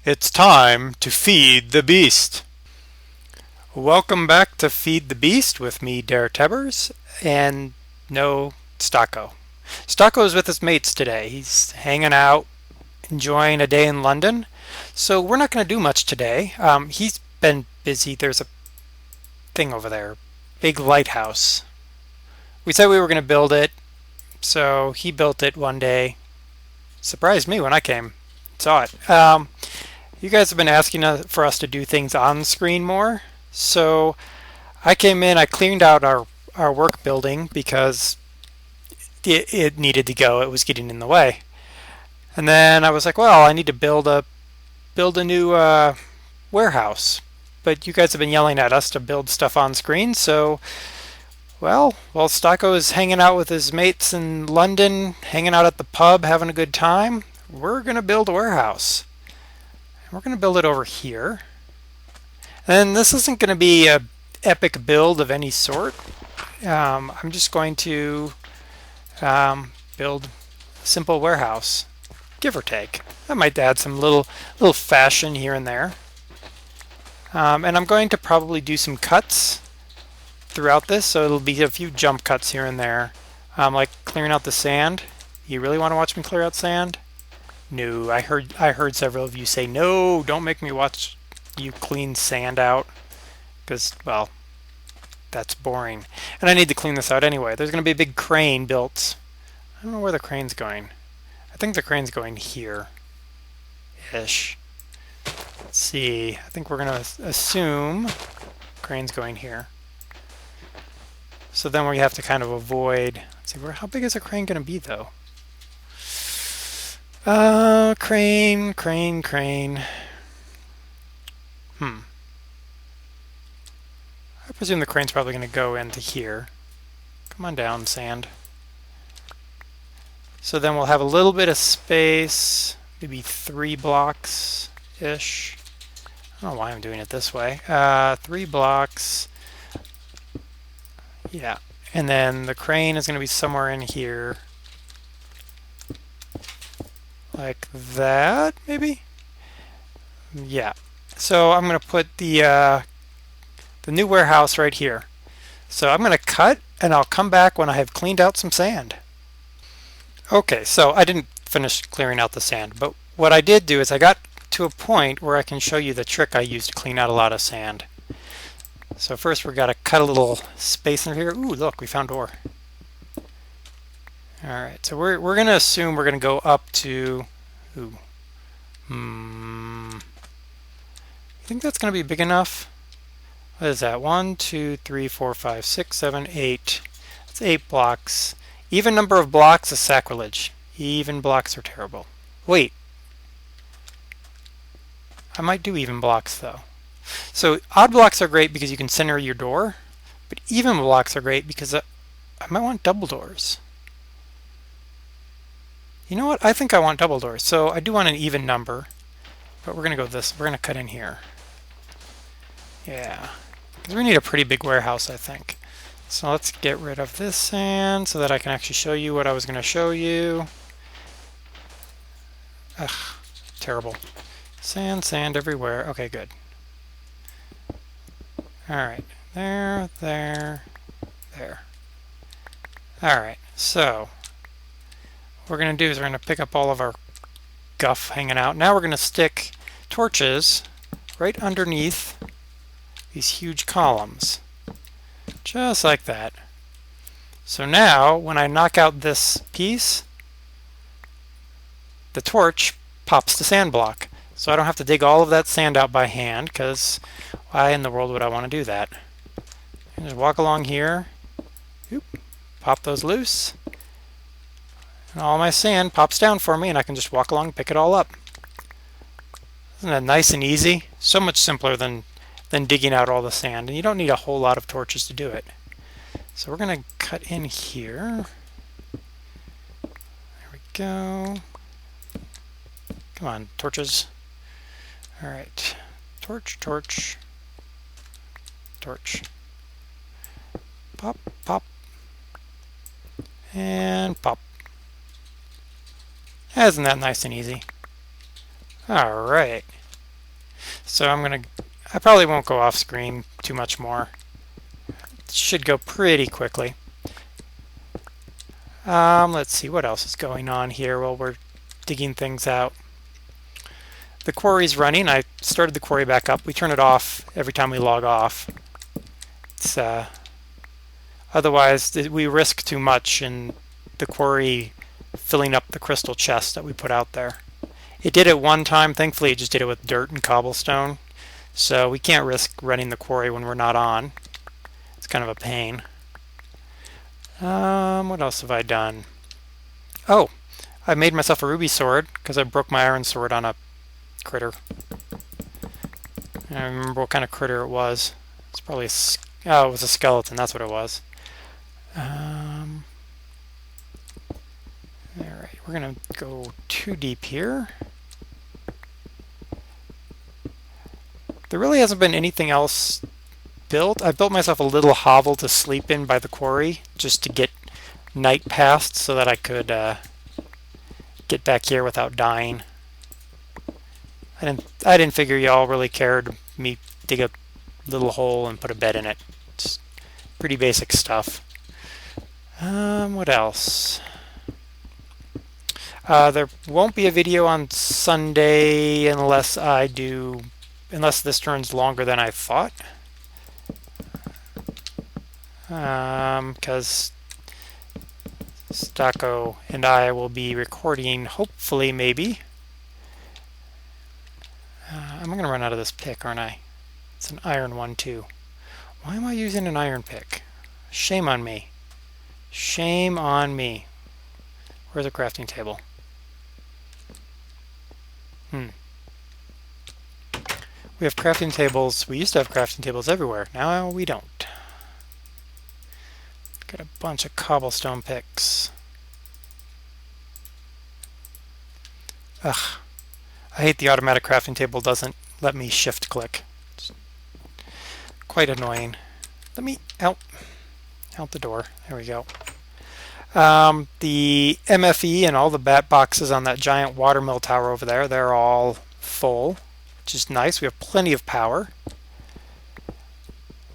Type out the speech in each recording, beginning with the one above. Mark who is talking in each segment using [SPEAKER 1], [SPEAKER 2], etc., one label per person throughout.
[SPEAKER 1] It's time to feed the beast. Welcome back to Feed the Beast with me, Dare Tebbers, and no Stocko. Stocko is with his mates today. He's hanging out, enjoying a day in London. So we're not going to do much today. He's been busy. There's a thing over there, big lighthouse. We said we were going to build it, so he built it one day. Surprised me when I came, saw it. You guys have been asking for us to do things on screen more. So I came in, I cleaned out our work building because it needed to go. It was getting in the way. And then I was like, well, I need to build a new warehouse. But you guys have been yelling at us to build stuff on screen, so while Stocko is hanging out with his mates in London, hanging out at the pub, having a good time, we're gonna build a warehouse. And we're gonna build it over here. And this isn't going to be a epic build of any sort. I'm just going to build a simple warehouse, give or take. I might add some little fashion here and there. And I'm going to probably do some cuts throughout this, so it'll be a few jump cuts here and there, like clearing out the sand. You really want to watch me clear out sand? No, I heard several of you say, no, don't make me watch you clean sand out, because, well, that's boring. And I need to clean this out anyway. There's going to be a big crane built. I don't know where the crane's going. I think the crane's going here-ish. Let's see. I think we're going to assume crane's going here. So then we have to kind of avoid... Let's see, how big is a crane going to be, though? Crane. I presume the crane's probably going to go into here. Come on down, sand. So then we'll have a little bit of space, maybe 3 blocks-ish. I don't know why I'm doing it this way. 3 blocks. Yeah. And then the crane is going to be somewhere in here. Like that, maybe? Yeah. So I'm going to put the new warehouse right here. So I'm going to cut, and I'll come back when I have cleaned out some sand. Okay, so I didn't finish clearing out the sand, but what I did do is I got to a point where I can show you the trick I used to clean out a lot of sand. So first we've got to cut a little space in here. Ooh, look, we found ore. Alright, so we're going to assume we're going to go up to... Ooh. You think that's going to be big enough? What is that? 1, 2, 3, 4, 5, 6, 7, 8. That's 8 blocks. Even number of blocks is sacrilege. Even blocks are terrible. Wait. I might do even blocks, though. So odd blocks are great because you can center your door, but even blocks are great because I might want double doors. You know what? I think I want double doors. So I do want an even number, but we're going to go this. We're going to cut in here. Yeah. Because we need a pretty big warehouse, I think. So let's get rid of this sand so that I can actually show you what I was going to show you. Ugh, terrible. Sand everywhere. Okay, good. Alright, there. Alright, so what we're going to do is we're going to pick up all of our guff hanging out. Now we're going to stick torches right underneath these huge columns. Just like that. So now, when I knock out this piece, the torch pops the sand block. So I don't have to dig all of that sand out by hand, because why in the world would I want to do that? And just walk along here, oop, pop those loose, and all my sand pops down for me, and I can just walk along and pick it all up. Isn't that nice and easy? So much simpler than digging out all the sand, and you don't need a whole lot of torches to do it. So we're going to cut in here. There we go. Come on, torches. Alright. Torch. Pop. And pop. Isn't that nice and easy? Alright. So I probably won't go off screen too much more. It should go pretty quickly. Let's see what else is going on here while we're digging things out. The quarry's running. I started the quarry back up. We turn it off every time we log off. It's otherwise we risk too much in the quarry filling up the crystal chest that we put out there. It did it one time. Thankfully, it just did it with dirt and cobblestone. So we can't risk running the quarry when we're not on. It's kind of a pain. What else have I done? Oh, I made myself a ruby sword because I broke my iron sword on a critter. I don't remember what kind of critter it was. It's probably oh, it was a skeleton. That's what it was. All right, we're gonna go too deep here. There really hasn't been anything else built. I built myself a little hovel to sleep in by the quarry just to get night past so that I could get back here without dying. I didn't figure y'all really cared. Me dig a little hole and put a bed in it. It's pretty basic stuff. What else? There won't be a video on Sunday unless this turns longer than I thought. Because Stocko and I will be recording, hopefully, maybe. I'm going to run out of this pick, aren't I? It's an iron one, too. Why am I using an iron pick? Shame on me. Shame on me. Where's the crafting table? We have crafting tables. We used to have crafting tables everywhere. Now we don't. Got a bunch of cobblestone picks. Ugh. I hate the automatic crafting table doesn't let me shift click. It's quite annoying. Let me out the door. There we go. The MFE and all the bat boxes on that giant watermill tower over there, they're all full, which is nice. We have plenty of power.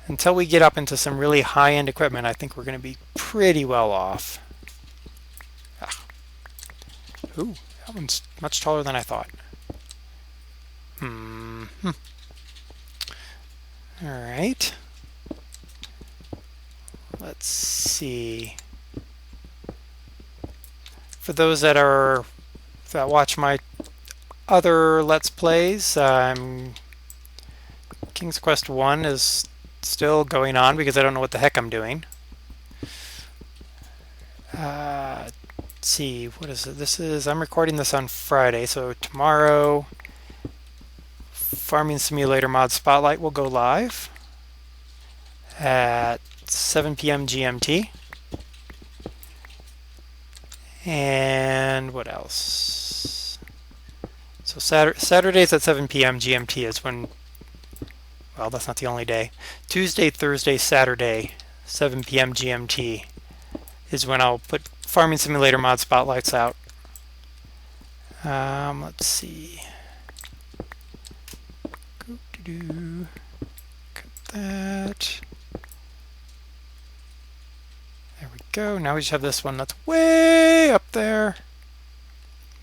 [SPEAKER 1] Until we get up into some really high-end equipment, I think we're going to be pretty well off. Ooh, that one's much taller than I thought. Alright. Let's see. For those that watch my other Let's Plays, King's Quest 1 is still going on because I don't know what the heck I'm doing. Let's see, what is it? I'm recording this on Friday, so tomorrow Farming Simulator Mod Spotlight will go live at 7 p.m. GMT. And what else? So Saturdays at 7 p.m. GMT is when, well, that's not the only day. Tuesday, Thursday, Saturday, 7 p.m. GMT is when I'll put Farming Simulator Mod Spotlights out. Let's see. Cut that. There we go. Now we just have this one that's way up there.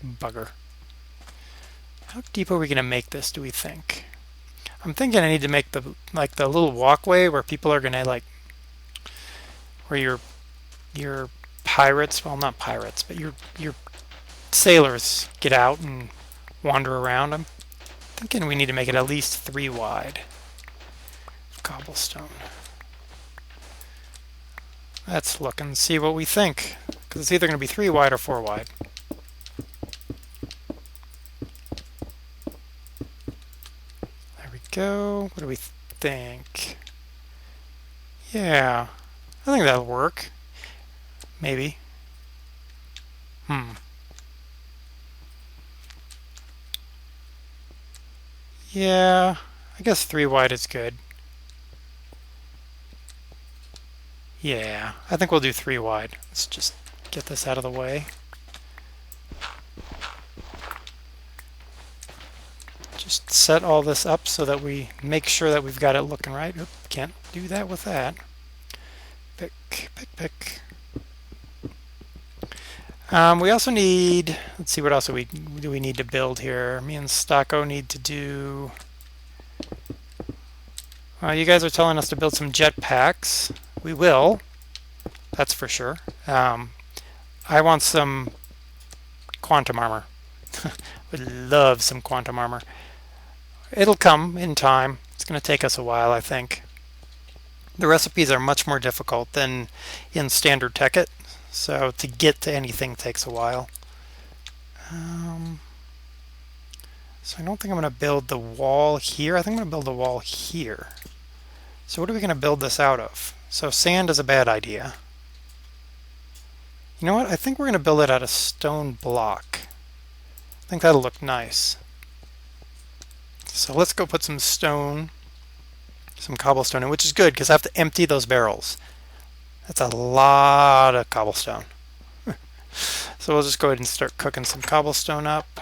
[SPEAKER 1] Bugger. How deep are we going to make this, do we think? I'm thinking I need to make the little walkway where people are going to where your pirates, well, not pirates, but your sailors get out and wander around. I'm thinking we need to make it at least 3 wide. Cobblestone. Let's look and see what we think, because it's either going to be 3 wide or 4 wide. There we go. What do we think? Yeah, I think that'll work. Maybe. Yeah, I guess 3 wide is good. Yeah, I think we'll do 3 wide. Let's just get this out of the way. just set all this up so that we make sure that we've got it looking right. Oop, can't do that with that. Pick, pick, pick. We also need, let's see, what else do we need to build here? Me and Stocko need to do, you guys are telling us to build some jetpacks. We will, that's for sure. I want some quantum armor. Would love some quantum armor. It'll come in time. It's going to take us a while, I think. The recipes are much more difficult than in standard Tekkit, so to get to anything takes a while. So I don't think I'm going to build the wall here. I think I'm going to build the wall here. So what are we going to build this out of? So sand is a bad idea. You know what? I think we're going to build it out of stone block. I think that'll look nice. So let's go put some stone, some cobblestone in, which is good because I have to empty those barrels. That's a lot of cobblestone. So we'll just go ahead and start cooking some cobblestone up.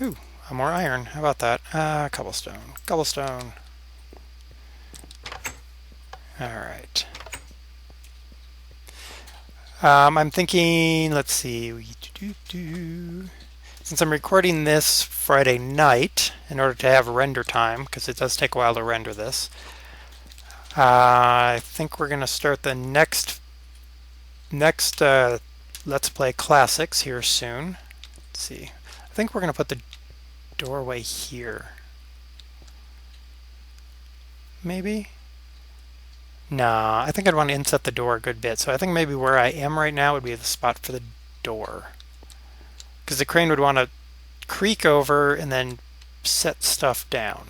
[SPEAKER 1] Ooh, more iron. How about that? Cobblestone. Cobblestone. Alright. I'm thinking, let's see, since I'm recording this Friday night in order to have render time, because it does take a while to render this, I think we're going to start the next Let's Play Classics here soon. Let's see. I think we're going to put the doorway here. Maybe? Nah, I think I'd want to inset the door a good bit. So I think maybe where I am right now would be the spot for the door. Because the crane would want to creak over and then set stuff down.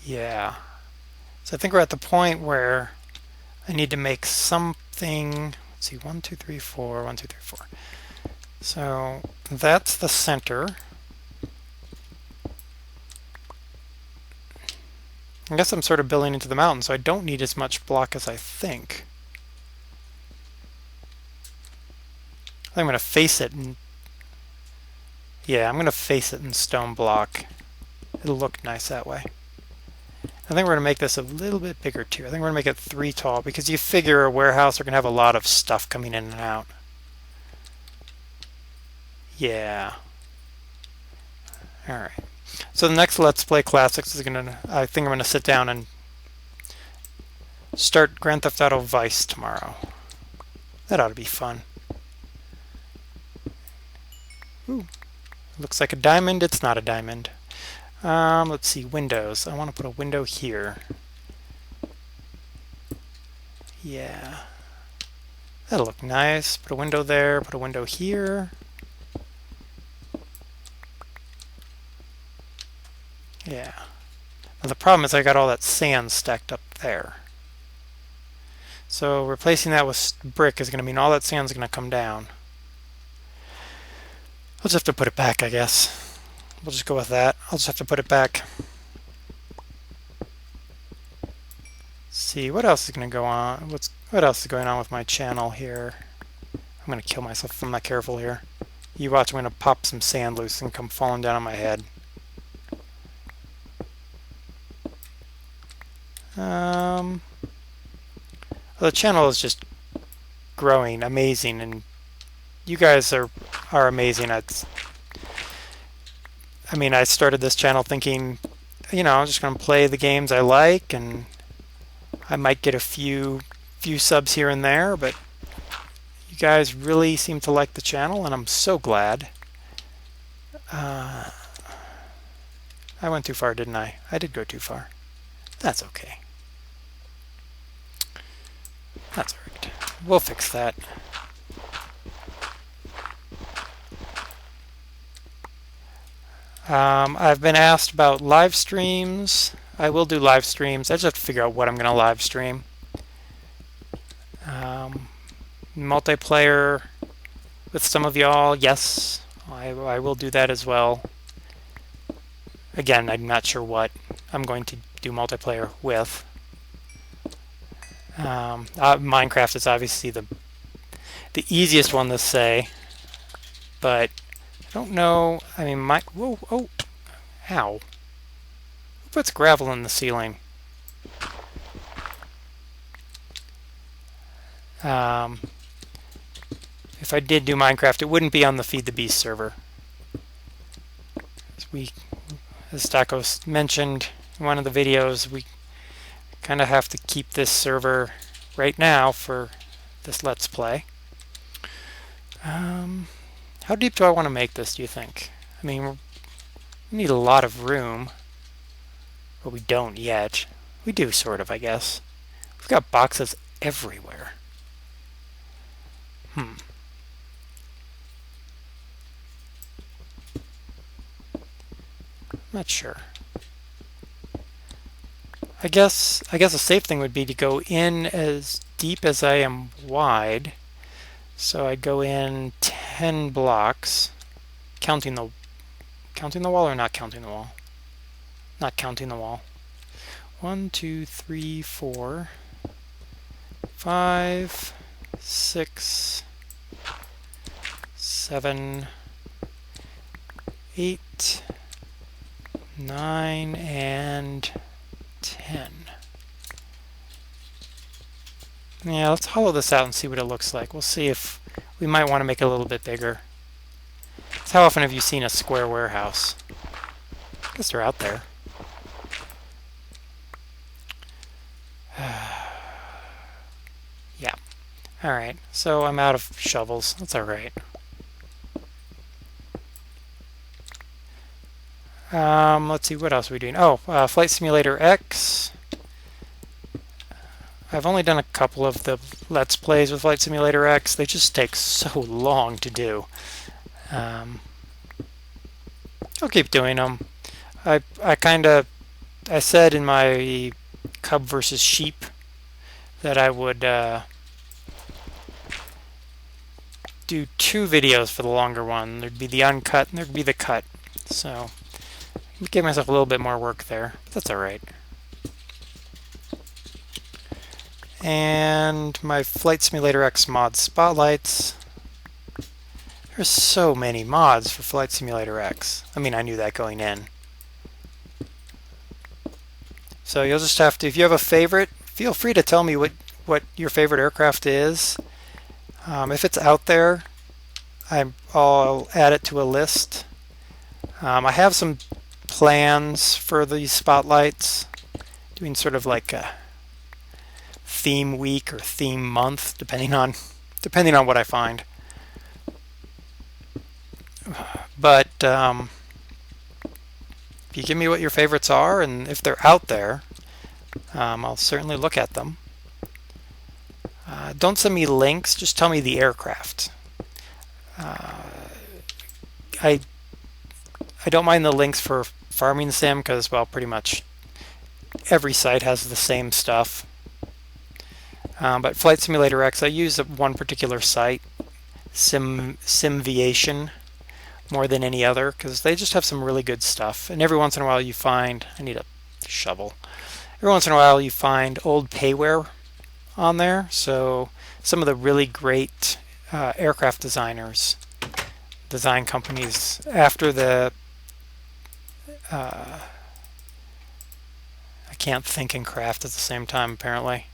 [SPEAKER 1] Yeah. So I think we're at the point where I need to make something. Let's see, 1, 2, 3, 4, 1, 2, 3, 4. So that's the center. I guess I'm sort of building into the mountain, so I don't need as much block as I think. I think I'm going to face it in... Yeah, I'm going to face it in stone block. It'll look nice that way. I think we're going to make this a little bit bigger too. I think we're going to make it 3 tall because you figure a warehouse are going to have a lot of stuff coming in and out. Yeah. Alright. So the next Let's Play Classics is I think I'm going to sit down and start Grand Theft Auto Vice tomorrow. That ought to be fun. Ooh. Looks like a diamond. It's not a diamond. Let's see, windows. I want to put a window here. Yeah. That'll look nice. Put a window there, put a window here. Yeah. Now the problem is I got all that sand stacked up there. So replacing that with brick is going to mean all that sand's going to come down. I'll just have to put it back, I guess. We'll just go with that. I'll just have to put it back. See, what else is going to go on? What else is going on with my channel here? I'm going to kill myself if I'm not careful here. You watch, I'm going to pop some sand loose and come falling down on my head. The channel is just growing, amazing, and you guys are amazing. I mean, I started this channel thinking, you know, I'm just going to play the games I like, and I might get a few subs here and there, but you guys really seem to like the channel, and I'm so glad. I went too far, didn't I? I did go too far. That's okay. That's alright. We'll fix that. I've been asked about live streams. I will do live streams. I just have to figure out what I'm going to live stream. Multiplayer with some of y'all, yes. I will do that as well. Again, I'm not sure what I'm going to do multiplayer with. Minecraft is obviously the easiest one to say, but don't know. I mean, whoa, oh, ow. Who puts gravel in the ceiling? If I did do Minecraft, it wouldn't be on the Feed the Beast server. As Stocko mentioned in one of the videos, we kind of have to keep this server right now for this Let's Play. How deep do I want to make this, do you think? I mean, we need a lot of room, but we don't yet. We do, sort of, I guess. We've got boxes everywhere. Not sure. I guess a safe thing would be to go in as deep as I am wide. So I'd go in 10 blocks, counting the wall or not counting the wall? Not counting the wall. 1, 2, 3, 4, 5, 6, 7, 8, 9, and 10. Yeah, let's hollow this out and see what it looks like. We'll see if we might want to make it a little bit bigger. So how often have you seen a square warehouse? I guess they're out there. Yeah. Alright, so I'm out of shovels. That's alright. Let's see, what else are we doing? Oh, Flight Simulator X. I've only done a couple of the Let's Plays with Flight Simulator X. They just take so long to do. I'll keep doing them. I said in my cub versus sheep that I would do 2 videos for the longer one. There'd be the uncut and there'd be the cut. So I gave myself a little bit more work there, but that's alright. And my Flight Simulator X mod spotlights. There's so many mods for Flight Simulator X. I mean, I knew that going in. So you'll just have to, if you have a favorite, feel free to tell me what your favorite aircraft is. If it's out there, I'll add it to a list. I have some plans for these spotlights, doing sort of like a theme week or theme month, depending on what I find. But if you give me what your favorites are, and if they're out there, I'll certainly look at them. Don't send me links, just tell me the aircraft. I don't mind the links for Farming Sim because, well, pretty much every site has the same stuff. But Flight Simulator X, I use one particular site, Simviation, more than any other, because they just have some really good stuff. And every once in a while you find, I need a shovel, every once in a while you find old payware on there. So some of the really great aircraft designers, design companies, after the I can't think and craft at the same time, apparently.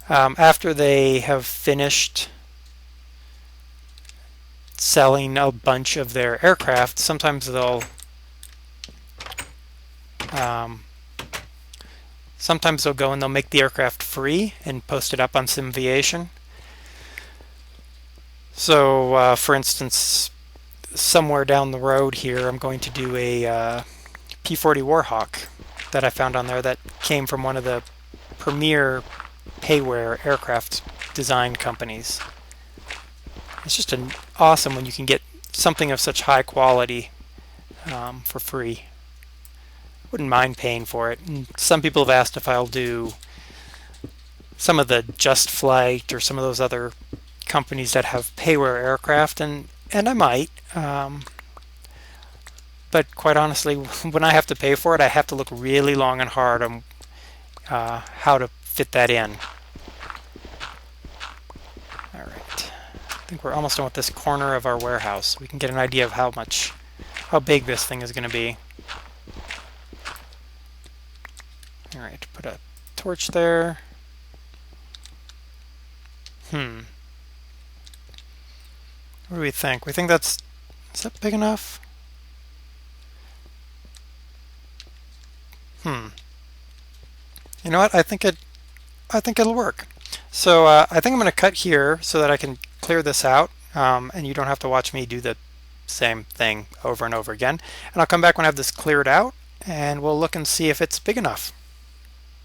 [SPEAKER 1] After they have finished selling a bunch of their aircraft, sometimes they'll go and they'll make the aircraft free and post it up on Simviation. So, for instance, somewhere down the road here, I'm going to do a P-40 Warhawk that I found on there that came from one of the premier payware aircraft design companies. It's just awesome when you can get something of such high quality for free. Wouldn't mind paying for it. And some people have asked if I'll do some of the Just Flight or some of those other companies that have payware aircraft, and I might. But quite honestly, when I have to pay for it, I have to look really long and hard on how to fit that in. Alright, think we're almost done with this corner of our warehouse. We can get an idea of how big this thing is going to be. All right, put a torch there. What do we think? We think is that big enough? You know what? I think it'll work. So I think I'm going to cut here so that I can clear this out, and you don't have to watch me do the same thing over and over again. And I'll come back when I have this cleared out, and we'll look and see if it's big enough.